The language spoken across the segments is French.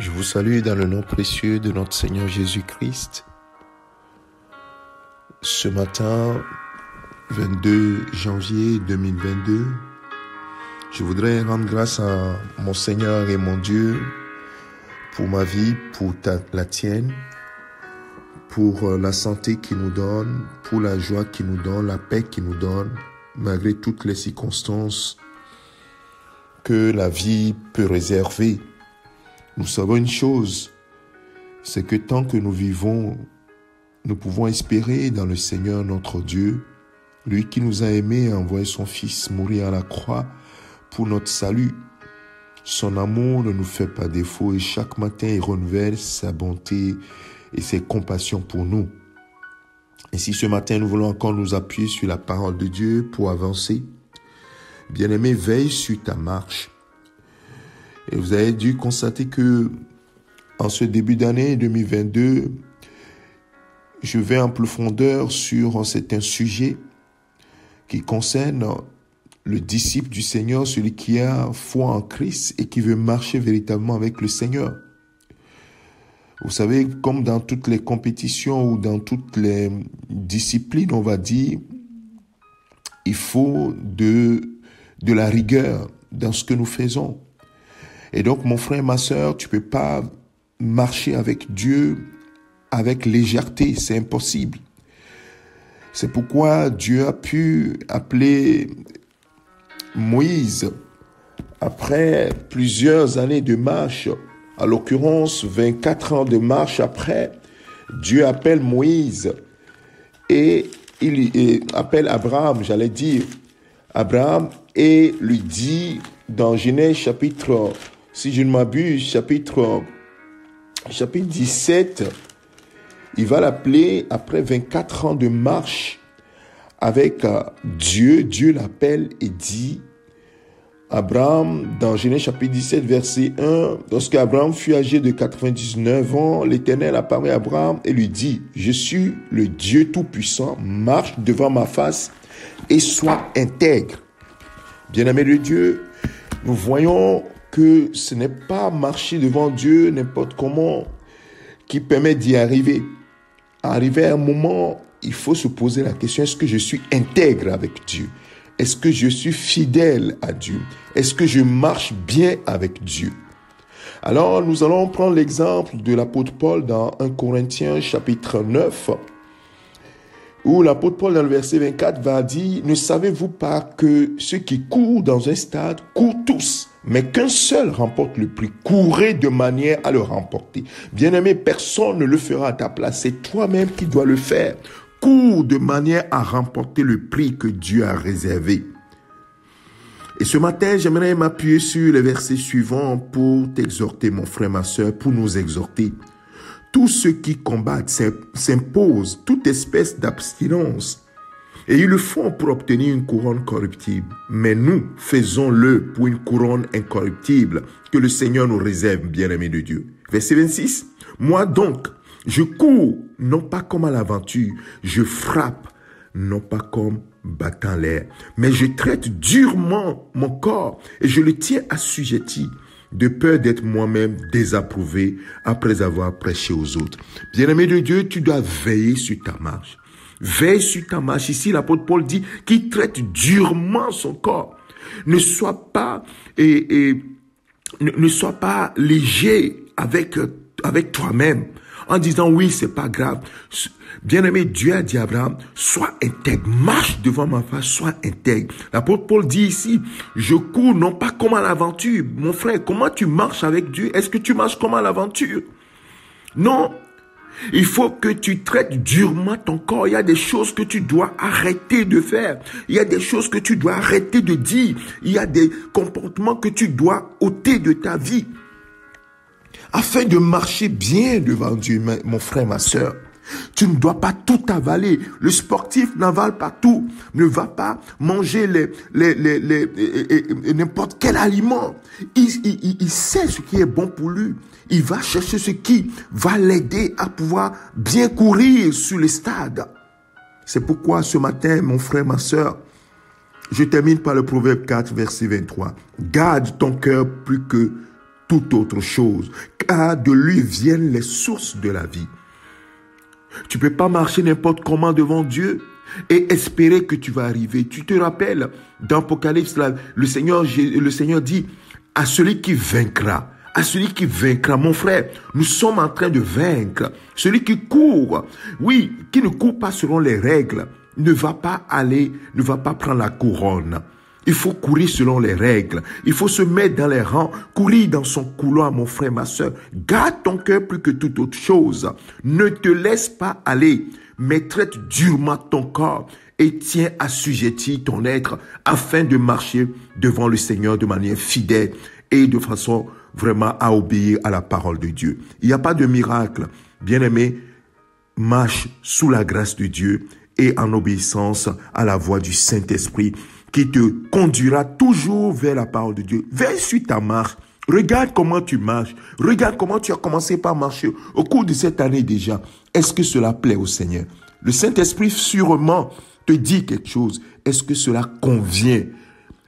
Je vous salue dans le nom précieux de notre Seigneur Jésus-Christ. Ce matin, 22 janvier 2022, je voudrais rendre grâce à mon Seigneur et mon Dieu pour ma vie, pour la tienne, pour la santé qu'il nous donne, pour la joie qu'il nous donne, la paix qu'il nous donne, malgré toutes les circonstances que la vie peut réserver. Nous savons une chose, c'est que tant que nous vivons, nous pouvons espérer dans le Seigneur notre Dieu, lui qui nous a aimés et a envoyé son Fils mourir à la croix pour notre salut. Son amour ne nous fait pas défaut et chaque matin il renouvelle sa bonté et ses compassions pour nous. Et si ce matin nous voulons encore nous appuyer sur la parole de Dieu pour avancer, bien-aimé, veille sur ta marche. Et vous avez dû constater que en ce début d'année 2022, je vais en profondeur sur un certain sujet qui concerne le disciple du Seigneur, celui qui a foi en Christ et qui veut marcher véritablement avec le Seigneur. Vous savez, comme dans toutes les compétitions ou dans toutes les disciplines, on va dire, il faut de la rigueur dans ce que nous faisons. Et donc, mon frère, ma sœur, tu peux pas marcher avec Dieu avec légèreté, c'est impossible. C'est pourquoi Dieu a pu appeler Moïse, après plusieurs années de marche, à l'occurrence 24 ans de marche après, Dieu appelle Moïse et il appelle Abraham, Abraham, et lui dit dans Genèse chapitre, si je ne m'abuse, chapitre 17, il va l'appeler après 24 ans de marche avec Dieu. Dieu l'appelle et dit, Abraham, dans Genèse chapitre 17, verset 1, lorsque Abraham fut âgé de 99 ans, l'Éternel apparut à Abraham et lui dit, je suis le Dieu Tout-Puissant, marche devant ma face et sois intègre. Bien-aimé de Dieu, nous voyons que ce n'est pas marcher devant Dieu n'importe comment qui permet d'y arriver. Arriver à un moment, il faut se poser la question, est-ce que je suis intègre avec Dieu? Est-ce que je suis fidèle à Dieu? Est-ce que je marche bien avec Dieu? Alors, nous allons prendre l'exemple de l'apôtre Paul dans 1 Corinthiens chapitre 9, où l'apôtre Paul dans le verset 24 va dire, ne savez-vous pas que ceux qui courent dans un stade courent tous, mais qu'un seul remporte le prix? Courez de manière à le remporter. Bien-aimé, personne ne le fera à ta place, c'est toi-même qui dois le faire. Cours de manière à remporter le prix que Dieu a réservé. Et ce matin, j'aimerais m'appuyer sur les versets suivants pour t'exhorter, mon frère, ma sœur, pour nous exhorter. Tous ceux qui combattent s'imposent toute espèce d'abstinence et ils le font pour obtenir une couronne corruptible. Mais nous, faisons-le pour une couronne incorruptible que le Seigneur nous réserve, bien-aimés de Dieu. Verset 26. Moi donc, je cours, non pas comme à l'aventure, je frappe, non pas comme battant l'air, mais je traite durement mon corps et je le tiens assujetti, de peur d'être moi-même désapprouvé après avoir prêché aux autres. Bien-aimé de Dieu, tu dois veiller sur ta marche. Veille sur ta marche. Ici, l'apôtre Paul dit qu'il traite durement son corps. Ne sois pas léger avec toi-même en disant oui, c'est pas grave. Bien-aimé, Dieu a dit à Abraham, sois intègre, marche devant ma face, sois intègre. L'apôtre Paul dit ici, je cours non pas comme à l'aventure. Mon frère, comment tu marches avec Dieu? Est-ce que tu marches comme à l'aventure? Non. Il faut que tu traites durement ton corps. Il y a des choses que tu dois arrêter de faire. Il y a des choses que tu dois arrêter de dire. Il y a des comportements que tu dois ôter de ta vie. Afin de marcher bien devant Dieu, mon frère, ma sœur. Tu ne dois pas tout avaler. Le sportif n'avale pas tout. Ne va pas manger n'importe quel aliment. Il sait ce qui est bon pour lui. Il va chercher ce qui va l'aider à pouvoir bien courir sur le stade. C'est pourquoi ce matin, mon frère, ma sœur, je termine par le Proverbe 4, verset 23. Garde ton cœur plus que toute autre chose, car de lui viennent les sources de la vie. Tu ne peux pas marcher n'importe comment devant Dieu et espérer que tu vas arriver. Tu te rappelles, dans Apocalypse, le Seigneur dit, à celui qui vaincra, mon frère, nous sommes en train de vaincre. Celui qui court, oui, qui ne court pas selon les règles, ne va pas prendre la couronne. Il faut courir selon les règles. Il faut se mettre dans les rangs, courir dans son couloir, mon frère, ma soeur. Garde ton cœur plus que toute autre chose. Ne te laisse pas aller, mais traite durement ton corps et tiens assujetti ton être afin de marcher devant le Seigneur de manière fidèle et de façon vraiment à obéir à la parole de Dieu. Il n'y a pas de miracle. Bien-aimé, marche sous la grâce de Dieu et en obéissance à la voix du Saint-Esprit qui te conduira toujours vers la parole de Dieu. Veille sur ta marche. Regarde comment tu marches. Regarde comment tu as commencé par marcher au cours de cette année déjà. Est-ce que cela plaît au Seigneur? Le Saint-Esprit sûrement te dit quelque chose. Est-ce que cela convient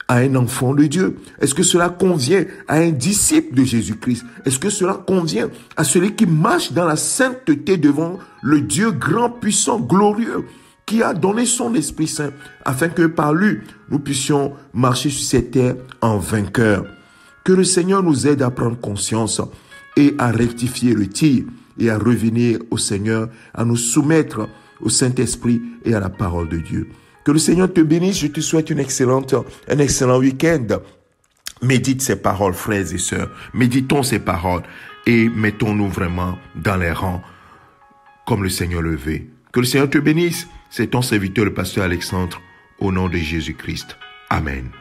à un enfant de Dieu? Est-ce que cela convient à un disciple de Jésus-Christ? Est-ce que cela convient à celui qui marche dans la sainteté devant le Dieu grand, puissant, glorieux, qui a donné son Esprit Saint, afin que par lui, nous puissions marcher sur cette terre en vainqueur. Que le Seigneur nous aide à prendre conscience et à rectifier le tir et à revenir au Seigneur, à nous soumettre au Saint-Esprit et à la parole de Dieu. Que le Seigneur te bénisse. Je te souhaite un excellent week-end. Médite ces paroles, frères et sœurs. Méditons ces paroles et mettons-nous vraiment dans les rangs comme le Seigneur le veut. Que le Seigneur te bénisse. C'est ton serviteur, le pasteur Alexandre, au nom de Jésus-Christ. Amen.